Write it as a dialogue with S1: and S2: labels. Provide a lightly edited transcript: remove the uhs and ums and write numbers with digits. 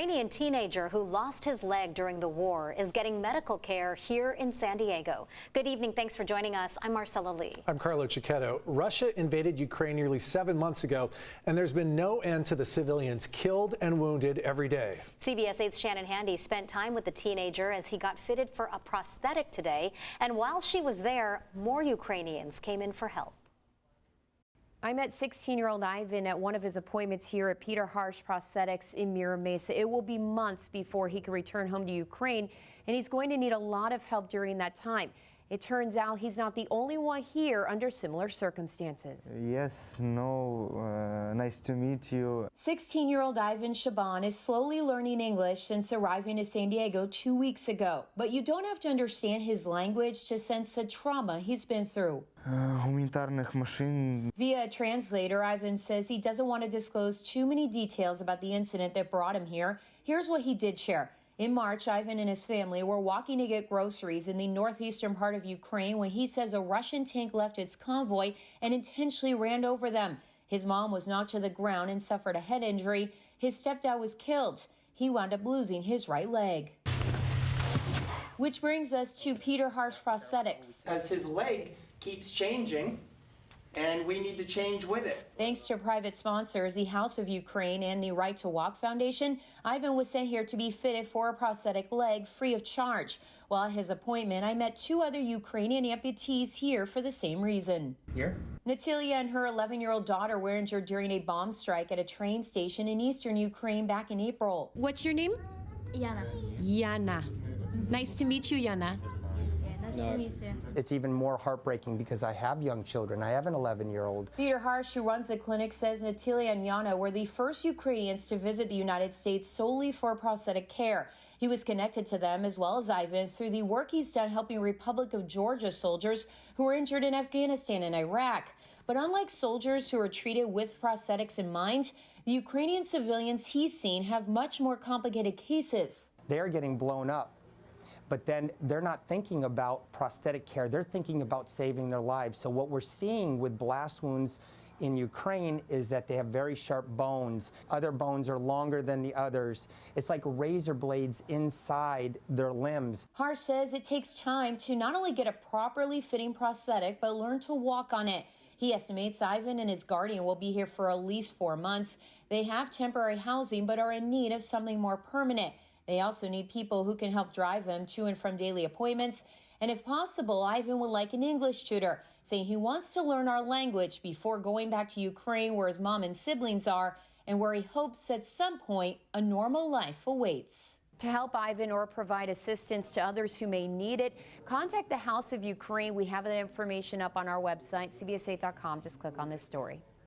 S1: Ukrainian teenager who lost his leg during the war is getting medical care here in San Diego. Good evening. Thanks for joining us. I'm Marcella Lee.
S2: I'm Carlo Cicchetto. Russia invaded Ukraine nearly 7 months ago, and there's been no end to the civilians killed and wounded every day.
S1: CBS 8's Shannon Handy spent time with the teenager as he got fitted for a prosthetic today. And while she was there, more Ukrainians came in for help.
S3: I met 16-year-old Ivan at one of his appointments here at Peter Harsh Prosthetics in Mira Mesa. It will be months before he can return home to Ukraine, and he's going to need a lot of help during that time. It turns out he's not the only one here under similar circumstances.
S4: Yes, nice to meet you.
S3: 16-year-old Ivan Chaban is slowly learning English since arriving to San Diego 2 weeks ago. But you don't have to understand his language to sense the trauma he's been through. Via a translator, Ivan says he doesn't want to disclose too many details about the incident that brought him here. Here's what he did share. In March, Ivan and his family were walking to get groceries in the northeastern part of Ukraine when he says a Russian tank left its convoy and intentionally ran over them. His mom was knocked to the ground and suffered a head injury. His stepdad was killed. He wound up losing his right leg. Which brings us to Peter Harsh Prosthetics.
S5: As his leg keeps changing, and we need to change with it.
S3: Thanks to private sponsors, the House of Ukraine and the Right to Walk Foundation, Ivan was sent here to be fitted for a prosthetic leg free of charge. While at his appointment, I met 2 other Ukrainian amputees here for the same reason.
S5: Here?
S3: Natalia and her 11-year-old daughter were injured during a bomb strike at a train station in eastern Ukraine back in April.
S6: What's your name?
S7: Yana.
S6: Yana. Nice to meet you, Yana.
S7: Nice to meet you.
S8: It's even more heartbreaking because I have young children. I have an 11-year-old.
S3: Peter Harsh, who runs the clinic, says Natalia and Yana were the first Ukrainians to visit the United States solely for prosthetic care. He was connected to them, as well as Ivan, through the work he's done helping Republic of Georgia soldiers who were injured in Afghanistan and Iraq. But unlike soldiers who are treated with prosthetics in mind, the Ukrainian civilians he's seen have much more complicated cases.
S8: They're getting blown up. But then they're not thinking about prosthetic care. They're thinking about saving their lives. So what we're seeing with blast wounds in Ukraine is that they have very sharp bones. Other bones are longer than the others. It's like razor blades inside their limbs.
S3: Harsh says it takes time to not only get a properly fitting prosthetic, but learn to walk on it. He estimates Ivan and his guardian will be here for at least 4 months. They have temporary housing, but are in need of something more permanent. They also need people who can help drive them to and from daily appointments. And if possible, Ivan would like an English tutor, saying he wants to learn our language before going back to Ukraine, where his mom and siblings are, and where he hopes at some point a normal life awaits. To help Ivan or provide assistance to others who may need it, contact the House of Ukraine. We have that information up on our website, cbs8.com. Just click on this story.